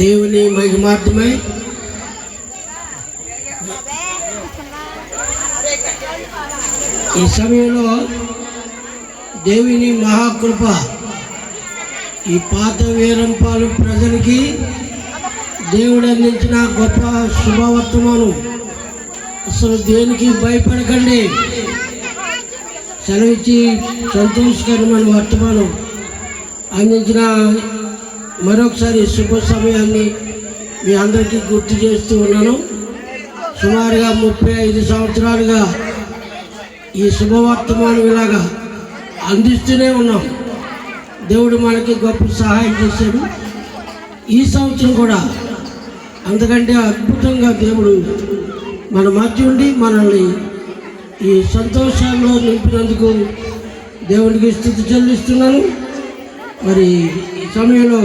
దేవుని మహిమార్థమై ఈ సమయంలో దేవుని మహాకృప ఈ పాత వీరంపాలు ప్రజలకి దేవుడు అందించిన గొప్ప శుభవర్తమానం. అసలు దేనికి భయపడకండి, సెలవిచ్చి సంతోషకరమైన వర్తమానం అందించిన మరొకసారి శుభ సమయాన్ని మీ అందరికీ గుర్తు చేస్తూ ఉన్నాను. సుమారుగా 35 సంవత్సరాలుగా ఈ శుభవర్తమానం ఇలాగా అందిస్తూనే ఉన్నాం. దేవుడు మనకి గొప్ప సహాయం చేశాడు. ఈ సంవత్సరం కూడా అంతకంటే అద్భుతంగా దేవుడు మన మధ్య ఉండి మనల్ని ఈ సంతోషాల్లో నింపినందుకు దేవునికి స్తుతి చెల్లిస్తున్నాను. మరి ఈ సమయంలో